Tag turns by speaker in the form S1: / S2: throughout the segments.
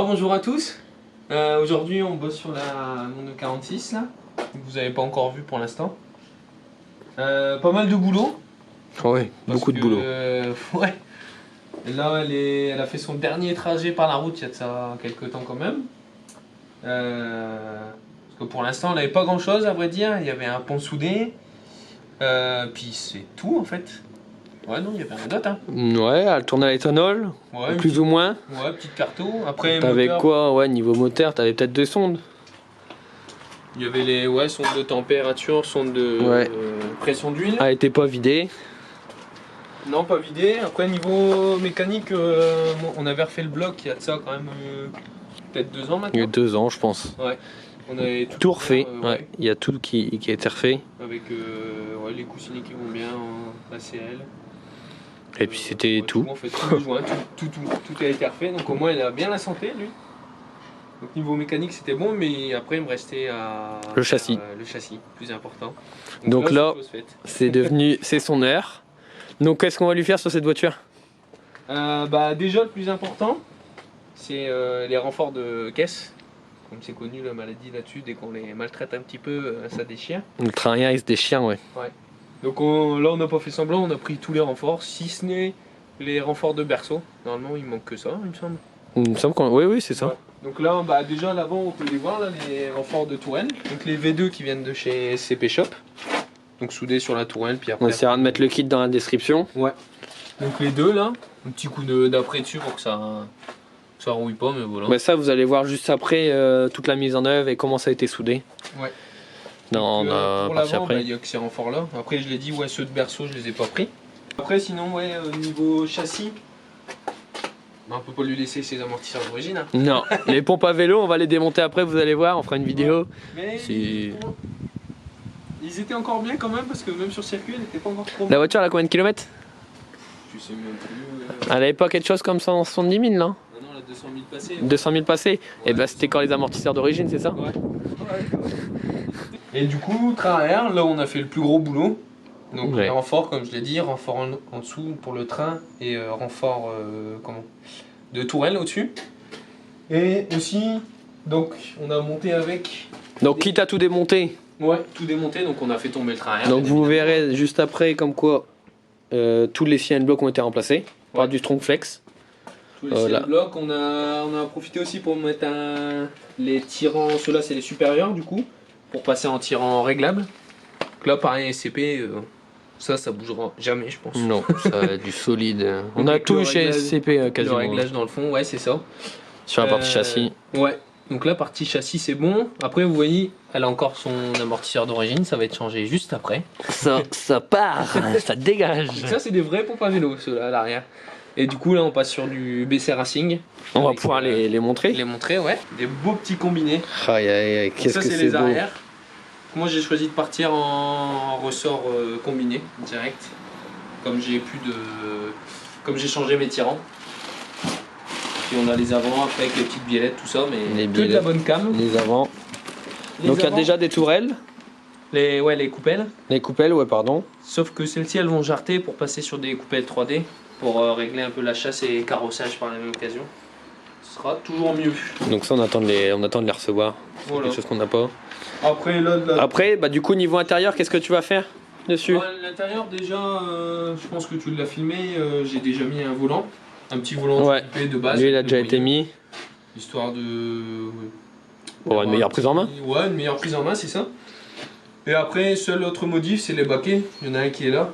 S1: Alors bonjour à tous, aujourd'hui on bosse sur la Mono 46 là, que vous n'avez pas encore vu pour l'instant. Pas mal de boulot.
S2: Ouais, beaucoup de boulot.
S1: Ouais. Là elle a fait son dernier trajet par la route il y a de ça quelques temps quand même. Parce que pour l'instant on n'avait pas grand chose à vrai dire, il y avait un pont soudé, puis c'est tout en fait. Ouais, non, il y avait rien d'autre. Hein.
S2: Ouais, elle tournait à l'éthanol,
S1: Ouais,
S2: plus ou moins.
S1: Ouais, petite carto. Après,
S2: T'avais
S1: moteur,
S2: quoi, ouais, niveau moteur, t'avais peut-être 2 sondes.
S1: il y avait les sondes de température, sondes de pression d'huile.
S2: Elle était pas vidée.
S1: Non, pas vidée. Après, niveau mécanique, on avait refait le bloc il y a de ça quand même peut-être 2 ans
S2: Il y
S1: maintenant.
S2: a 2 ans, je pense.
S1: Ouais. On avait
S2: Tout refait,
S1: ouais.
S2: ouais. Il y a tout qui a été refait.
S1: Avec les coussinets qui vont bien en ACL.
S2: Et puis c'était tout.
S1: En fait, tout, les joints, tout a été refait. Donc au moins, il a bien la santé, lui. Donc niveau mécanique, c'était bon, mais après, il me restait à
S2: Le châssis.
S1: Le châssis, plus important.
S2: Donc là, c'est devenu, c'est son heure. Donc qu'est-ce qu'on va lui faire sur cette voiture?
S1: Déjà, le plus important, c'est les renforts de caisse. Comme c'est connu, la maladie là-dessus, dès qu'on les maltraite un petit peu, ça déchire.
S2: Le train il se déchire, ouais.
S1: Donc là, on n'a pas fait semblant, on a pris tous les renforts, si ce n'est les renforts de berceau. Normalement, il manque que ça, il me semble.
S2: Il me semble qu'on... Oui, c'est ça.
S1: Ouais. Donc là, déjà à l'avant, on peut les voir, là, les renforts de tourelle. Donc les V2 qui viennent de chez CP Shop. Donc soudés sur la tourelle, puis après...
S2: On essaiera de mettre le kit dans la description.
S1: Ouais. Donc les deux, là, un petit coup d'après dessus pour que ça rouille pas, mais voilà.
S2: Bah ça, vous allez voir juste après toute la mise en œuvre et comment ça a été soudé.
S1: Ouais.
S2: Non,
S1: pour l'avant, il n'y a que ces renforts là. Après, je l'ai dit, ceux de berceau, je les ai pas pris. Après, sinon, niveau châssis, on peut pas lui laisser ses amortisseurs d'origine. Hein.
S2: Non, les pompes à vélo, on va les démonter après, vous allez voir, on fera une vidéo.
S1: Mais ils étaient encore bien quand même, parce que même sur circuit, elle n'était pas encore trop.
S2: La voiture, elle a combien de kilomètres?
S1: Je sais même plus.
S2: Elle avait pas quelque chose comme 170 000, non?
S1: Non, elle a 200 000 passés.
S2: 200 000 passés. Et bah, c'était quand les amortisseurs d'origine, c'est ça?
S1: Ouais. Et du coup, train arrière, là on a fait le plus gros boulot. Donc les renforts, comme je l'ai dit, renfort en dessous pour le train et renfort de tourelle au-dessus. Et aussi, donc on a monté avec...
S2: Donc quitte à tout démonter.
S1: Ouais, tout démonté, donc on a fait tomber le train arrière.
S2: Donc vous verrez juste après comme quoi tous les CN blocs ont été remplacés par du Strong Flex.
S1: Tous les CN blocs, on a profité aussi pour mettre les tirants, ceux-là c'est les supérieurs du coup, pour passer en tirant réglable. Donc là pareil SCP, ça bougera jamais je pense.
S2: Non, ça va être du solide. On a tout chez SCP quasiment.
S1: Le réglage dans le fond, ouais c'est ça.
S2: Sur la partie châssis.
S1: Ouais, donc la partie châssis c'est bon. Après vous voyez, elle a encore son amortisseur d'origine, ça va être changé juste après.
S2: Ça part, ça dégage.
S1: Donc ça c'est des vrais pompes à vélo ceux-là à l'arrière. Et du coup là on passe sur du BC Racing.
S2: On va pouvoir les montrer.
S1: Les montrer, ouais. Des beaux petits combinés.
S2: Aïe aïe aïe, qu'est-ce que c'est beau. Ça c'est les arrières.
S1: Moi j'ai choisi de partir en ressort combiné, direct. Comme j'ai changé mes tirants. Puis on a les avants après avec les petites biellettes, tout ça, mais que de la bonne cam.
S2: Les avants. Donc il y a déjà des tourelles.
S1: Les coupelles.
S2: Les coupelles, ouais pardon.
S1: Sauf que celles-ci elles vont jarter pour passer sur des coupelles 3D. Pour régler un peu la chasse et carrossage par la même occasion. Ce sera toujours mieux.
S2: Donc ça on attend de les recevoir. C'est quelque chose qu'on n'a pas. Après, du coup niveau intérieur, qu'est-ce que tu vas faire dessus?
S1: L'intérieur déjà, je pense que tu l'as filmé, j'ai déjà mis un volant. Un petit volant de base.
S2: Lui il a déjà été mis.
S1: Histoire de...
S2: Pour avoir une meilleure prise en main.
S1: Ouais, une meilleure prise en main, c'est ça. Et après, seul autre modif, c'est les baquets. Il y en a un qui est là.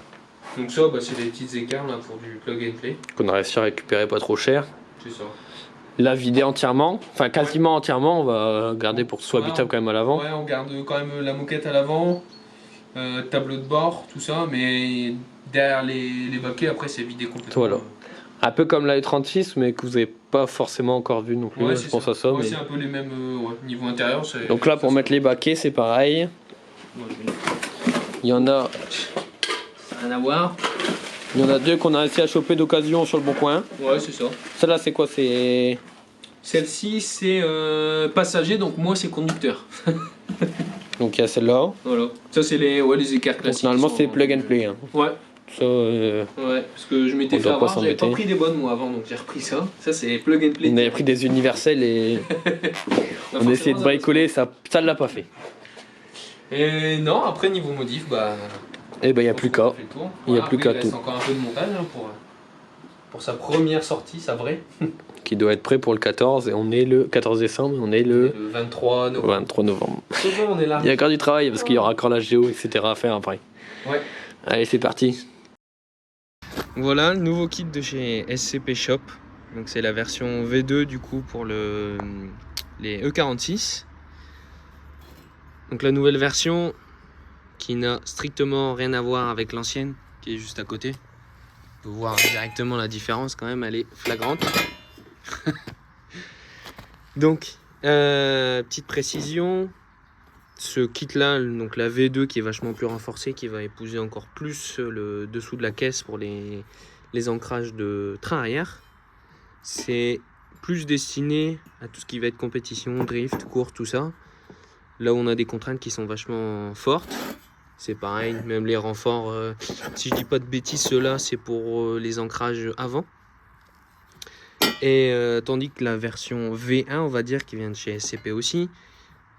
S1: Donc ça, c'est des petites écarts là, pour du plug and play.
S2: Qu'on a réussi à récupérer pas trop cher.
S1: C'est ça.
S2: La vider entièrement, enfin quasiment entièrement, on va garder pour que ce soit habitable quand même à l'avant.
S1: Ouais, on garde quand même la moquette à l'avant, tableau de bord, tout ça, mais derrière les baquets, après c'est vidé complètement.
S2: Voilà. Un peu comme la E36, mais que vous n'avez pas forcément encore vu non plus, je pense à ça.
S1: Ouais, c'est un peu les mêmes niveau intérieur.
S2: Donc là, pour mettre les baquets, c'est pareil. Il y en a...
S1: Rien à voir.
S2: Il y en a 2 qu'on a réussi à choper d'occasion sur le bon coin.
S1: Ouais, c'est ça.
S2: Celle-là, c'est quoi?
S1: Celle-ci, c'est passager, donc moi, c'est conducteur.
S2: Donc il y a celle-là.
S1: Voilà. Ça, c'est les écarts classiques.
S2: Donc, normalement, c'est plug and play. Hein.
S1: Ouais.
S2: Ça,
S1: ouais, parce que je m'étais fait avoir, j'avais pas pris des bonnes moi avant, donc j'ai repris ça. Ça c'est plug and play.
S2: On avait pris des universels et on a essayé de bricoler, ça l'a pas fait.
S1: Et non, après niveau modif, bah...
S2: Et bah il n'y a plus qu'à.
S1: Il n'y a plus qu'à tout. Il reste encore un peu de montage hein, pour sa première sortie, sa vraie.
S2: Qui doit être prêt pour le 14 et on est le 14 décembre, on est le
S1: 23 novembre.
S2: 23 novembre.
S1: C'est bon, on est là.
S2: Il y a encore du travail parce qu'il y aura encore la géo, etc. à faire après.
S1: Ouais.
S2: Allez, c'est parti.
S1: Voilà le nouveau kit de chez SCP Shop. Donc c'est la version V2 du coup pour les E46. Donc la nouvelle version qui n'a strictement rien à voir avec l'ancienne qui est juste à côté. On peut voir directement la différence quand même, elle est flagrante. Donc, petite précision, ce kit là, donc la V2 qui est vachement plus renforcée, qui va épouser encore plus le dessous de la caisse pour les ancrages de train arrière, c'est plus destiné à tout ce qui va être compétition, drift, course, tout ça. Là où on a des contraintes qui sont vachement fortes. C'est pareil, même les renforts, si je dis pas de bêtises, ceux-là c'est pour les ancrages avant. Et tandis que la version V1, on va dire, qui vient de chez SCP aussi,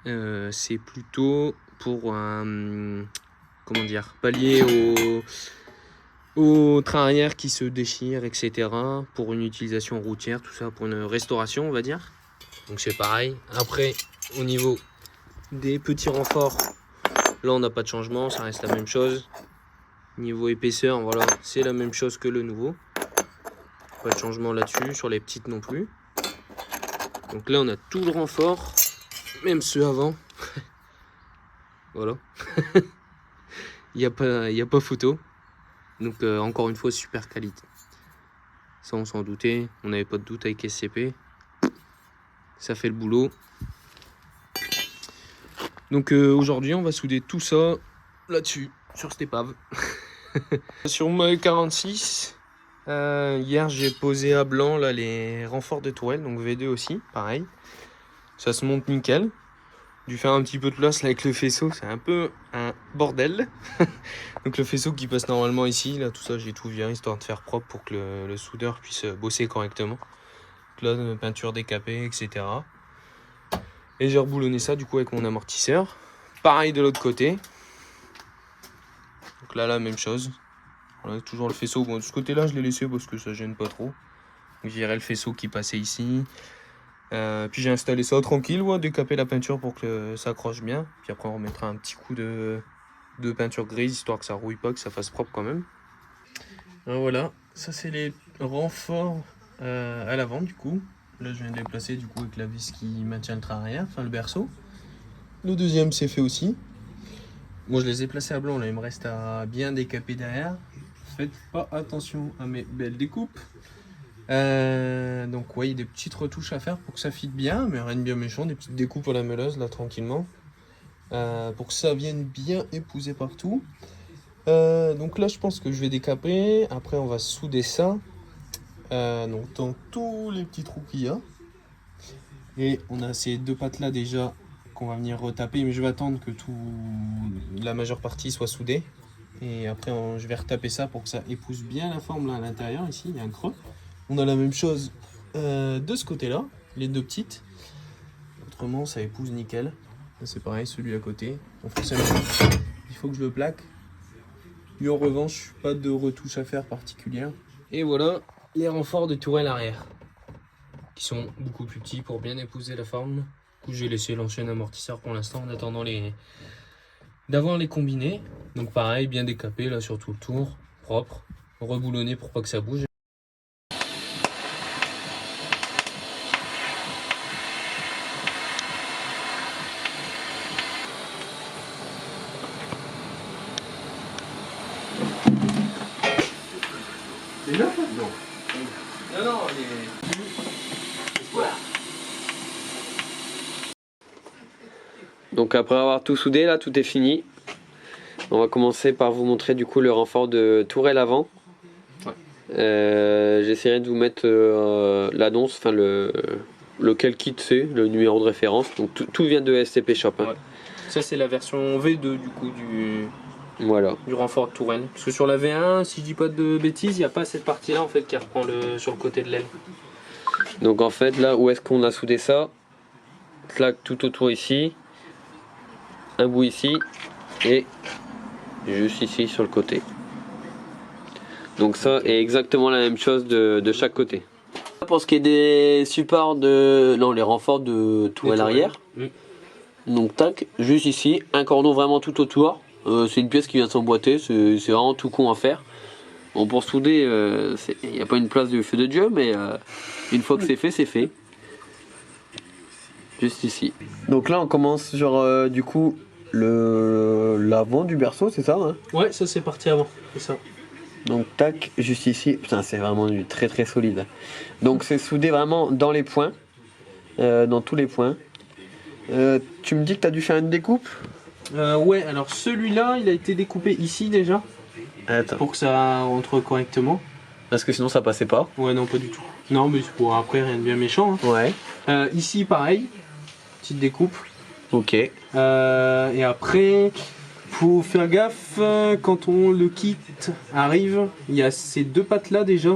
S1: c'est plutôt pour comment dire, pallier au train arrière qui se déchire, etc. Pour une utilisation routière, tout ça, pour une restauration, on va dire. Donc c'est pareil. Après, au niveau des petits renforts, là on n'a pas de changement, ça reste la même chose. Niveau épaisseur, voilà, c'est la même chose que le nouveau. Pas de changement là-dessus, sur les petites non plus. Donc là on a tout le renfort, même ceux avant. Voilà. Il n'y a pas photo. Donc encore une fois, super qualité. Ça on s'en doutait, on n'avait pas de doute avec SCP. Ça fait le boulot. Donc aujourd'hui on va souder tout ça là-dessus, sur cette épave. Sur ma 46, hier j'ai posé à blanc là, les renforts de tourelle, donc V2 aussi, pareil. Ça se monte nickel. Dû faire un petit peu de place là, avec le faisceau, c'est un peu un bordel. Donc le faisceau qui passe normalement ici, là tout ça j'ai tout viré histoire de faire propre pour que le soudeur puisse bosser correctement. Donc là, peinture décapée, etc. Et j'ai reboulonné ça du coup avec mon amortisseur. Pareil de l'autre côté. Donc là, la même chose. Voilà, toujours le faisceau. Bon, de ce côté-là, je l'ai laissé parce que ça gêne pas trop. Donc, j'irai le faisceau qui passait ici. Puis j'ai installé ça tranquille, ouais, décaper la peinture pour que ça accroche bien. Puis après, on remettra un petit coup de peinture grise histoire que ça rouille pas, que ça fasse propre quand même. Alors voilà, ça c'est les renforts à l'avant du coup. Là, je viens de les placer du coup avec la vis qui maintient le train arrière, enfin le berceau. Le deuxième c'est fait aussi. Moi je les ai placés à blanc, là il me reste à bien décaper derrière. Faites pas attention à mes belles découpes. Donc ouais, il y a des petites retouches à faire pour que ça fitte bien, mais rien de bien méchant, des petites découpes à la meuleuse là tranquillement. Pour que ça vienne bien épouser partout. Donc là je pense que je vais décaper, après on va souder ça. Donc dans tous les petits trous qu'il y a. Et on a ces deux pattes là déjà qu'on va venir retaper, mais je vais attendre que la majeure partie soit soudée. Et après je vais retaper ça pour que ça épouse bien la forme là à l'intérieur. Ici il y a un creux. On a la même chose de ce côté là, les deux petites. Autrement ça épouse nickel. C'est pareil, celui à côté. Donc forcément il faut que je le plaque. Lui en revanche, pas de retouche à faire particulière. Et voilà les renforts de tourelle arrière, qui sont beaucoup plus petits pour bien épouser la forme. Du coup j'ai laissé l'ancien amortisseur pour l'instant en attendant d'avoir les combinés. Donc pareil, bien décapé là sur tout le tour, propre, reboulonné pour pas que ça bouge. C'est neuf? Non. Non, voilà.
S2: Donc après avoir tout soudé, là tout est fini. On va commencer par vous montrer du coup le renfort de tourelle avant. Ouais. J'essaierai de vous mettre l'annonce, enfin lequel kit c'est, le numéro de référence. Donc tout vient de SCP Shop. Hein.
S1: Ouais. Ça c'est la version V2 du coup
S2: Voilà.
S1: Du renfort de tourelle. Parce que sur la V1, si je dis pas de bêtises, il n'y a pas cette partie-là en fait qui reprend sur le côté de l'aile.
S2: Donc en fait, là où est-ce qu'on a soudé ça? Clac tout autour ici. Un bout ici. Et juste ici sur le côté. Donc ça est exactement la même chose de chaque côté. Pour ce qui est des supports les renforts de tourelle arrière. Donc tac, juste ici, un cordon vraiment tout autour. C'est une pièce qui vient de s'emboîter, c'est vraiment tout con à faire. Bon, pour souder, il n'y a pas une place de feu de Dieu, mais une fois que c'est fait, c'est fait. Juste ici. Donc là on commence sur du coup l'avant du berceau, c'est ça hein?
S1: Ouais, ça c'est parti avant, c'est ça.
S2: Donc tac, juste ici, putain c'est vraiment du très très solide. Donc c'est soudé vraiment dans les points, dans tous les points. Tu me dis que tu as dû faire une découpe?
S1: Ouais, alors celui-là il a été découpé ici déjà.
S2: Attends.
S1: Pour que ça rentre correctement.
S2: Parce que sinon ça passait pas.
S1: Ouais non pas du tout. Non mais bon, après rien de bien méchant. Hein.
S2: Ouais.
S1: Ici pareil, petite découpe.
S2: Ok.
S1: Et après, faut faire gaffe quand le kit arrive, il y a ces deux pattes là déjà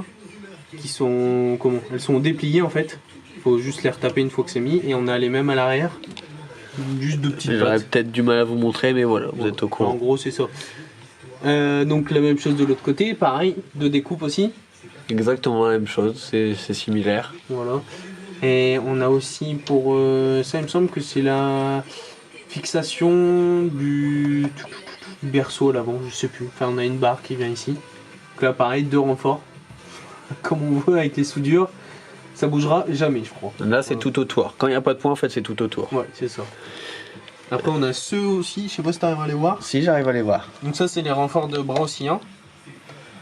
S1: qui sont elles sont dépliées en fait. Faut juste les retaper une fois que c'est mis et on a les mêmes à l'arrière. Juste deux petites pattes.
S2: J'aurais peut-être du mal à vous montrer mais voilà, vous êtes au courant.
S1: En gros c'est ça. Donc la même chose de l'autre côté, pareil, deux découpes aussi.
S2: Exactement la même chose, c'est similaire.
S1: Voilà. Et on a aussi pour ça, il me semble que c'est la fixation du berceau à l'avant, je sais plus. Enfin, on a une barre qui vient ici. Donc là, pareil, deux renforts. Comme on voit avec les soudures, ça bougera jamais, je crois.
S2: Là, c'est tout autour. Quand il n'y a pas de point, en fait, c'est tout autour.
S1: Ouais, c'est ça. Après, on a ceux aussi, je sais pas si tu arrives à les voir.
S2: Si, j'arrive à les voir.
S1: Donc ça, c'est les renforts de bras oscillants.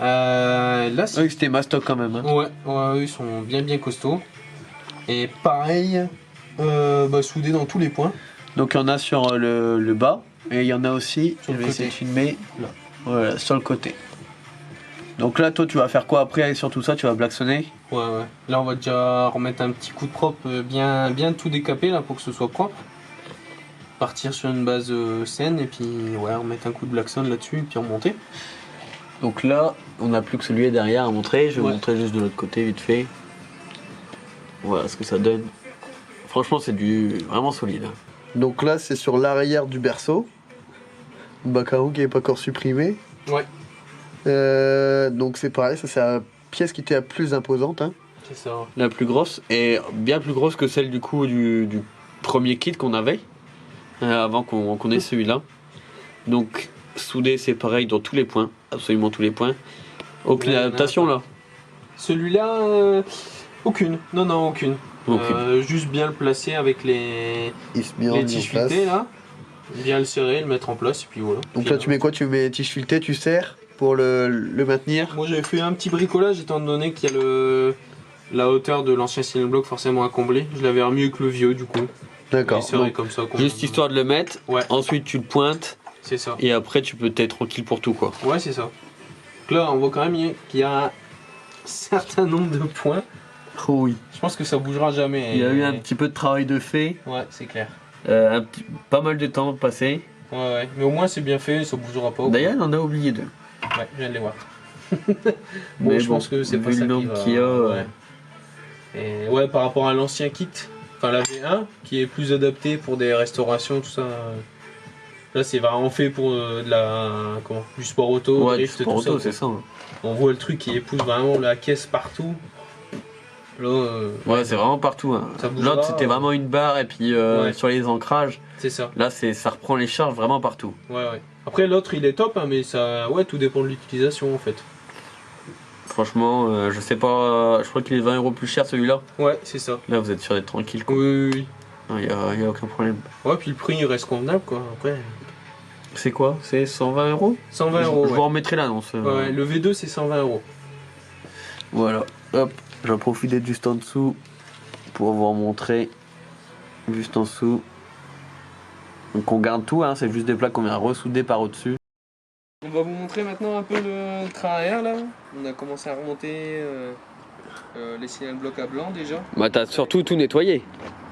S1: Là,
S2: oui, c'était mastoc quand même. Hein.
S1: Ouais, ils sont bien costauds. Et pareil, soudés dans tous les points.
S2: Donc il y en a sur le bas et il y en a aussi,
S1: sur
S2: je
S1: le
S2: vais
S1: côté.
S2: essayer de filmer, voilà, sur le côté. Donc là toi tu vas faire quoi après sur tout ça? Tu vas blacksonner?
S1: Ouais. Là on va déjà remettre un petit coup de propre, bien tout décaper là pour que ce soit propre. Partir sur une base saine et puis ouais, remettre un coup de blackson là-dessus et puis remonter.
S2: Donc là on n'a plus que celui derrière à montrer, je vais vous montrer juste de l'autre côté vite fait. Voilà ce que ça donne. Franchement c'est vraiment solide. Donc là c'est sur l'arrière du berceau. Bacarou qui n'est pas encore supprimé.
S1: Ouais.
S2: Donc c'est pareil, ça c'est la pièce qui était la plus imposante. Hein.
S1: C'est ça.
S2: La plus grosse et bien plus grosse que celle du coup du premier kit qu'on avait avant qu'on ait celui-là. Donc soudé c'est pareil dans tous les points, absolument tous les points. Aucune adaptation là?
S1: Celui-là, aucune. Non, aucune. Juste bien le placer avec les tiges filetées là. Bien le serrer, le mettre en place et puis voilà.
S2: Donc là tu mets quoi? Tu mets tiges filetées, tu serres pour le maintenir?
S1: Moi j'avais fait un petit bricolage étant donné qu'il y a la hauteur de l'ancien cylinder block forcément à combler. Je l'avais remis avec le vieux du coup.
S2: D'accord.
S1: Comme ça.
S2: Juste histoire de le mettre.
S1: Ouais.
S2: Ensuite tu le pointes.
S1: C'est ça.
S2: Et après tu peux être tranquille pour tout quoi.
S1: Ouais c'est ça. Donc là on voit quand même qu'il y a un certain nombre de points.
S2: Oh oui.
S1: Je pense que ça bougera jamais.
S2: Il y a eu un petit peu de travail de fait.
S1: Ouais c'est clair.
S2: Pas mal de temps passé.
S1: Ouais. Mais au moins c'est bien fait, ça bougera pas.
S2: D'ailleurs on en a oublié deux.
S1: Ouais, je viens de les voir.
S2: Mais
S1: je pense que c'est pas
S2: vu
S1: ça
S2: le nombre qu'il y a.
S1: Ouais. Et ouais, par rapport à l'ancien kit, enfin la V1, qui est plus adapté pour des restaurations, tout ça. Là, c'est vraiment fait pour du sport auto,
S2: ouais,
S1: drift,
S2: du sport
S1: tout
S2: auto,
S1: ça.
S2: c'est ça.
S1: On voit le truc qui épouse vraiment la caisse partout. Là,
S2: ouais, c'est vraiment partout. Hein. L'autre, c'était vraiment une barre et puis sur les ancrages.
S1: C'est ça.
S2: Là, ça reprend les charges vraiment partout.
S1: Ouais. Après, l'autre, il est top, hein, mais ça, tout dépend de l'utilisation en fait.
S2: Franchement, je sais pas, je crois qu'il est 20 € plus cher celui-là.
S1: Ouais, c'est ça.
S2: Là, vous êtes sûr d'être tranquille. Quoi.
S1: Oui.
S2: Il y a aucun problème.
S1: Ouais, puis le prix il reste convenable quoi. Après.
S2: C'est quoi? C'est 120 €?
S1: 120 €.
S2: Je vous remettrai l'annonce.
S1: Ouais, le V2 c'est 120 €.
S2: Voilà. Hop, j'en profite d'être juste en dessous pour vous montrer. Juste en dessous. Donc on garde tout, hein, c'est juste des plaques qu'on vient ressouder par au-dessus.
S1: On va vous montrer maintenant un peu le train arrière là. On a commencé à remonter les signal blocs à blanc déjà.
S2: Bah t'as surtout tout nettoyé.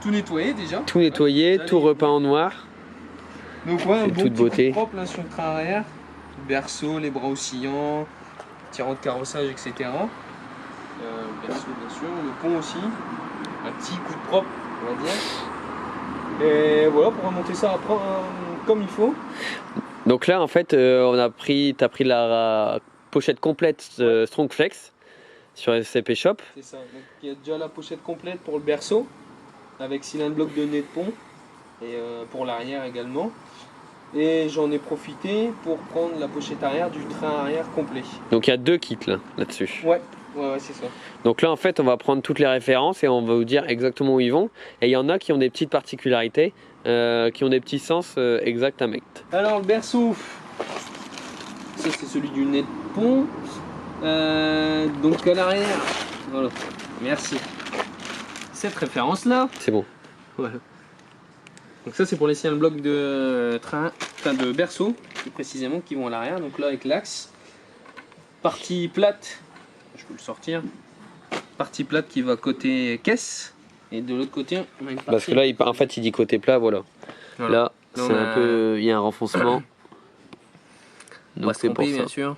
S1: Tout nettoyé déjà.
S2: Tout nettoyé, tout repeint en noir.
S1: Donc ouais, un bon
S2: toute
S1: petit
S2: beauté.
S1: coup propre là sur le train arrière. berceau, les bras oscillants, tirant de carrossage, etc. Berceau bien sûr, le pont aussi, un petit coup de propre on va dire. Et voilà pour remonter ça après comme il faut.
S2: Donc là en fait t'as pris la pochette complète Strong Flex sur SCP Shop.
S1: C'est ça, donc il y a déjà la pochette complète pour le berceau, avec cylindre bloc de nez de pont, et pour l'arrière également. Et j'en ai profité pour prendre la pochette arrière du train arrière complet.
S2: Donc il y a 2 kits là-dessus.
S1: Ouais, c'est ça.
S2: Donc là en fait on va prendre toutes les références et on va vous dire exactement où ils vont. Et il y en a qui ont des petites particularités, qui ont des petits sens exacts à mettre.
S1: Alors le berceau, ça c'est celui du nez de pont. Donc à l'arrière, voilà, merci. Cette référence là.
S2: C'est bon.
S1: Voilà. Donc ça c'est pour les cylindres blocs de train, enfin de berceau plus précisément, qui vont à l'arrière. Donc là avec l'axe, partie plate, je peux le sortir, partie plate qui va côté caisse, et de l'autre côté on a une partie.
S2: Parce que là en fait il dit côté plat, voilà. Là c'est un peu, il y a un renfoncement. Donc c'est pour ça.
S1: Bien sûr.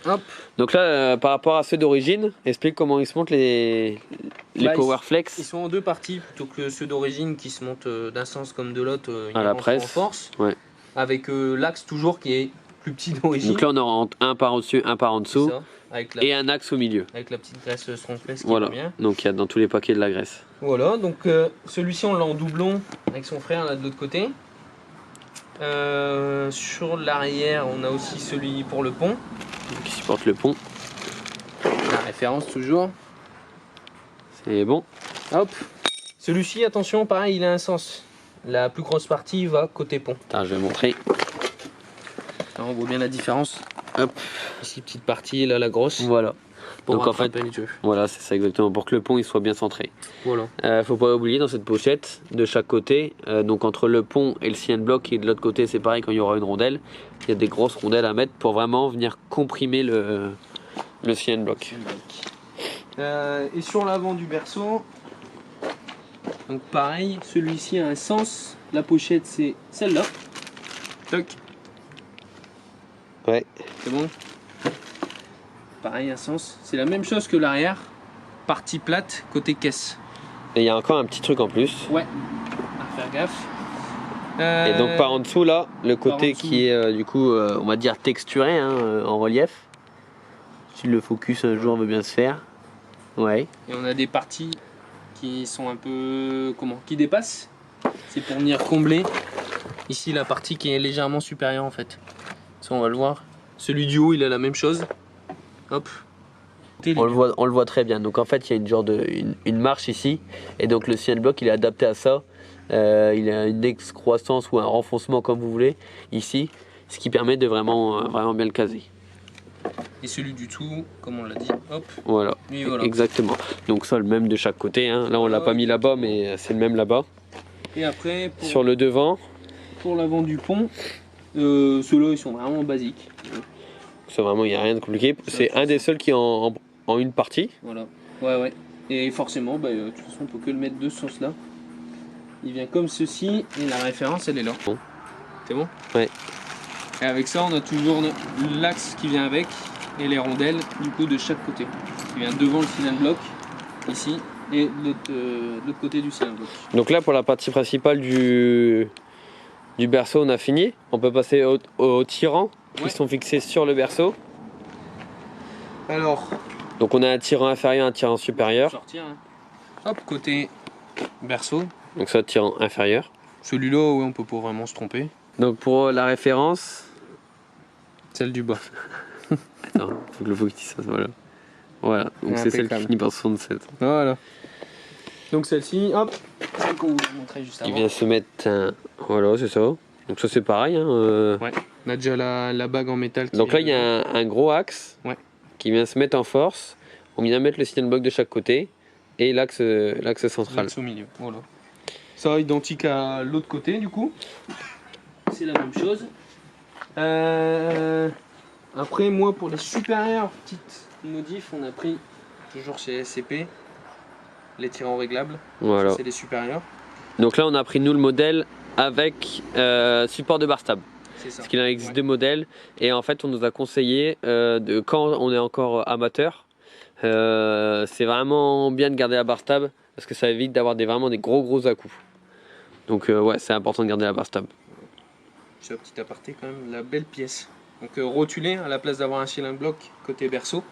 S1: Hop.
S2: Donc là, par rapport à ceux d'origine, explique comment ils se montent les Powerflex.
S1: Ils sont en 2 parties plutôt que ceux d'origine qui se montent d'un sens comme de l'autre.
S2: À la presse.
S1: En force.
S2: Ouais.
S1: Avec l'axe toujours qui est plus petit d'origine.
S2: Donc là, on aura un par au-dessus, un par en dessous.
S1: Ça, avec
S2: et un axe au milieu.
S1: Avec la petite graisse Strong Flex qui
S2: voilà.
S1: va bien.
S2: Donc il y a dans tous les paquets de la graisse. Voilà,
S1: donc celui-ci on l'a en doublon avec son frère là de l'autre côté. Sur l'arrière, on a aussi celui pour le pont.
S2: Qui supporte le pont.
S1: La référence toujours.
S2: C'est bon.
S1: Hop. Celui-ci, attention, pareil, il a un sens. La plus grosse partie va côté pont.
S2: Attends, je vais montrer.
S1: Là, on voit bien la différence. Hop. Ici, petite partie, là, la grosse.
S2: Voilà.
S1: Pour
S2: donc en fait, voilà, c'est ça exactement, pour que le pont il soit bien centré.
S1: Voilà.
S2: Faut pas oublier dans cette pochette, de chaque côté, donc entre le pont et le cylindre bloc, et de l'autre côté c'est pareil quand il y aura une rondelle, il y a des grosses rondelles à mettre pour vraiment venir comprimer le cylindre bloc.
S1: Et sur l'avant du berceau, donc pareil, celui-ci a un sens, la pochette c'est celle-là. Toc.
S2: Ouais.
S1: C'est bon. Pareil, un sens. C'est la même chose que l'arrière. Partie plate, côté caisse.
S2: Et il y a encore un petit truc en plus.
S1: Ouais. À faire gaffe.
S2: Et donc par en dessous là, le côté qui est du coup, on va dire texturé, hein, en relief. Si le focus un jour veut bien se faire. Ouais.
S1: Et on a des parties qui sont un peu... qui dépassent. C'est pour venir combler. Ici la partie qui est légèrement supérieure en fait. Ça on va le voir. Celui du haut il a la même chose. Hop.
S2: On le voit très bien. Donc en fait, il y a une genre une marche ici, et donc le cylindre bloc il est adapté à ça. Il a une excroissance ou un renfoncement comme vous voulez ici, ce qui permet de vraiment bien le caser.
S1: Et celui du dessous, comme on l'a dit, hop.
S2: Voilà. Exactement. Donc ça, le même de chaque côté. Hein. Là, on l'a pas mis là-bas, mais c'est le même là-bas.
S1: Et après,
S2: sur le devant.
S1: Pour l'avant du pont, ceux-là ils sont vraiment basiques.
S2: C'est vraiment, il n'y a rien de compliqué. C'est un des seuls qui est en une partie.
S1: Voilà. Ouais. Et forcément, de toute façon, on peut que le mettre de ce sens-là. Il vient comme ceci, et la référence, elle est là.
S2: Bon.
S1: C'est bon?
S2: Ouais.
S1: Et avec ça, on a toujours l'axe qui vient avec, et les rondelles, du coup, de chaque côté. Qui vient devant le cylindre bloc, ici, et de l'autre côté du cylindre bloc.
S2: Donc là, pour la partie principale du berceau, on a fini. On peut passer aux tirants qui sont fixés sur le berceau.
S1: Alors,
S2: donc on a un tirant inférieur, un tirant supérieur.
S1: Sortir, hein. Hop, côté berceau.
S2: Donc ça, tirant inférieur.
S1: Celui-là, ouais, on peut pas vraiment se tromper.
S2: Donc pour la référence,
S1: celle du bas.
S2: Attends, faut que le focus ça, voilà. Donc c'est celle qui finit par 67.
S1: Voilà. Donc celle-ci, hop, celle qu'on vous a montré juste avant.
S2: Il vient se mettre un... Voilà, c'est ça. Donc ça c'est pareil. Hein,
S1: Ouais, on a déjà la bague en métal.
S2: Donc là il y a un gros axe qui vient se mettre en force. On vient mettre le cylindre bloc de chaque côté et l'axe central.
S1: L'axe au milieu, voilà. Ça identique à l'autre côté du coup. C'est la même chose. Après moi pour les supérieures petites modifs, on a pris toujours chez SCP les tirants réglables.
S2: Voilà.
S1: C'est les supérieurs.
S2: Donc là on a pris nous le modèle avec support de bar stab.
S1: ça.
S2: Parce qu'il en existe deux modèles. Et en fait, on nous a conseillé, quand on est encore amateur, c'est vraiment bien de garder la barre stable parce que ça évite d'avoir vraiment des gros à-coups. Donc ouais, c'est important de garder la barre stable.
S1: C'est un petit aparté quand même, la belle pièce. Donc rotulé à la place d'avoir un cylindre bloc côté berceau.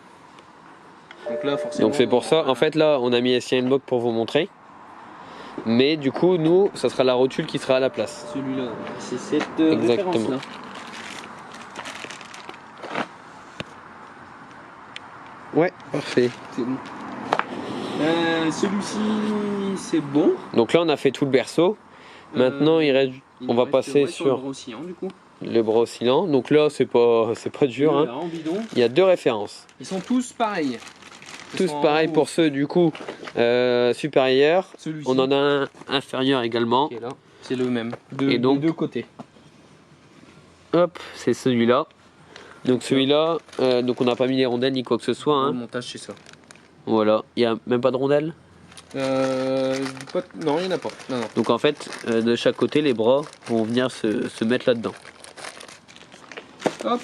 S1: Donc là forcément.
S2: Donc c'est pour ça, en fait là on a mis un cylindre bloc pour vous montrer. Mais du coup nous, ça sera la rotule qui sera à la place.
S1: Celui-là, c'est cette référence-là.
S2: Ouais, parfait.
S1: C'est bon. Celui-ci c'est bon.
S2: Donc là on a fait tout le berceau. Maintenant il reste, on va passer
S1: sur le bras oscillant du coup.
S2: Le bras oscillant. Donc là c'est pas dur. Hein.
S1: En bidon.
S2: Il y a deux références.
S1: Ils sont tous pareils.
S2: Tous pareils pour ceux du coup supérieurs. On en a un inférieur également.
S1: C'est le même.
S2: Et donc,
S1: de deux côtés.
S2: Hop, c'est celui-là. Donc celui-là, donc on n'a pas mis les rondelles ni quoi que ce soit. Hein.
S1: Le montage c'est ça.
S2: Voilà, il n'y a même pas de rondelles.
S1: Non, il n'y en a pas. Non.
S2: Donc en fait, de chaque côté, les bras vont venir se mettre là-dedans.
S1: Hop.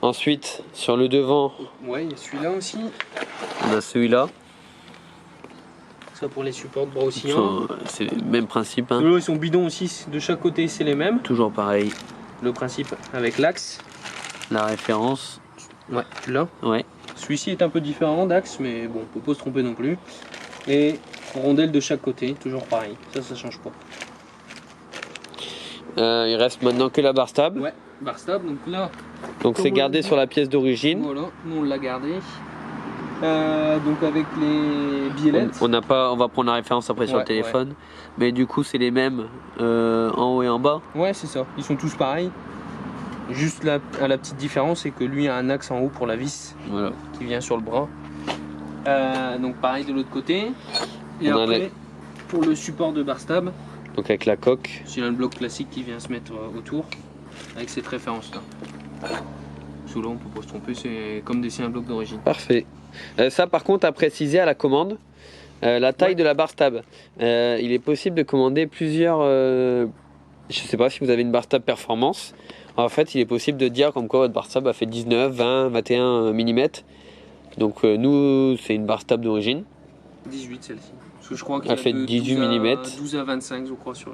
S2: Ensuite, sur le devant,
S1: ouais, il y a celui-là aussi.
S2: On a celui-là.
S1: Ça pour les supports de bras oscillants.
S2: C'est le même principe. Hein.
S1: Ceux-là, ils sont bidons aussi. De chaque côté, c'est les mêmes.
S2: Toujours pareil.
S1: Le principe avec l'axe.
S2: La référence.
S1: Ouais, là.
S2: Ouais.
S1: Celui-ci est un peu différent d'axe, mais bon, on peut pas se tromper non plus. Et rondelle de chaque côté, toujours pareil. Ça change pas.
S2: Il reste maintenant que la barre stable.
S1: Ouais, barre stable, donc là.
S2: Donc c'est gardé sur la pièce d'origine.
S1: Voilà, nous on l'a gardé. Donc avec les biellettes.
S2: On va prendre la référence après sur le téléphone. Ouais. Mais du coup c'est les mêmes en haut et en bas.
S1: Ouais, c'est ça. Ils sont tous pareils. Juste la petite différence, c'est que lui a un axe en haut pour la vis qui vient sur le bras. Donc pareil de l'autre côté. Et après, pour le support de barre stable.
S2: Donc avec la coque.
S1: C'est un bloc classique qui vient se mettre autour avec cette référence là. Sous là on peut pas se tromper, c'est comme des blocs d'origine.
S2: Parfait. Ça par contre à préciser à la commande, la taille de la barre stable. Il est possible de commander plusieurs. Je sais pas si vous avez une barre stable performance. En fait il est possible de dire comme quoi votre barre stable a fait 19, 20, 21 mm. Donc nous c'est une barre stable d'origine.
S1: 18 celle-ci. Parce que je crois qu'elle
S2: fait 18 mm.
S1: 12 à 25 je crois sur.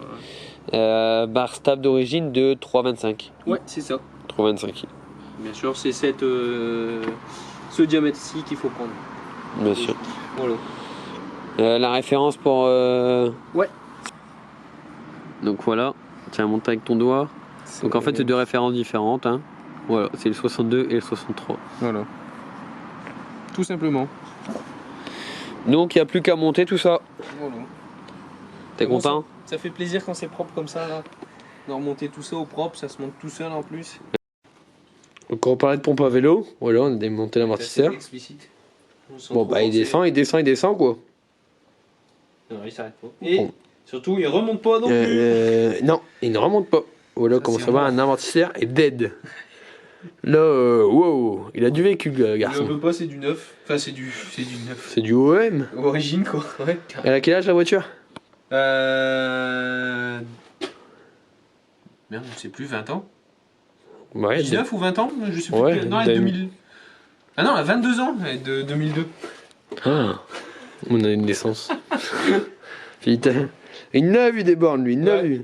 S2: Barre stable d'origine de 3,25.
S1: Ouais c'est ça.
S2: 3,25.
S1: Bien sûr c'est ce diamètre-ci qu'il faut prendre.
S2: Bien sûr.
S1: Voilà.
S2: La référence pour.
S1: Ouais.
S2: Donc voilà. Tiens monte avec ton doigt. Donc en fait c'est deux références différentes. Hein. Voilà, c'est le 62 et le 63.
S1: Voilà. Tout simplement.
S2: Donc il n'y a plus qu'à monter tout ça.
S1: Voilà.
S2: T'es content?
S1: Ça fait plaisir quand c'est propre comme ça là. De remonter tout ça au propre, ça se monte tout seul en plus.
S2: Donc on parlait de pompe à vélo, voilà on a démonté l'amortisseur. Bon bah il descend quoi.
S1: Non il s'arrête pas. Et surtout il remonte pas non plus.
S2: Non, il ne remonte pas. Voilà comment ça va, un amortisseur est dead. Là, wow, il a du vécu le garçon.
S1: Il ne veut pas, c'est du neuf. Enfin c'est du neuf.
S2: C'est du OM.
S1: Origine quoi. Ouais,
S2: elle a quel âge la voiture?
S1: Merde, je sais plus, 20 ans.
S2: Ouais,
S1: 19 ou 20 ans, je sais plus. Non, elle est 2000. Ah non, elle a 22 ans, elle est de 2002.
S2: Ah, on a une naissance. Putain, il n'a vu des bornes lui, il n'a vu.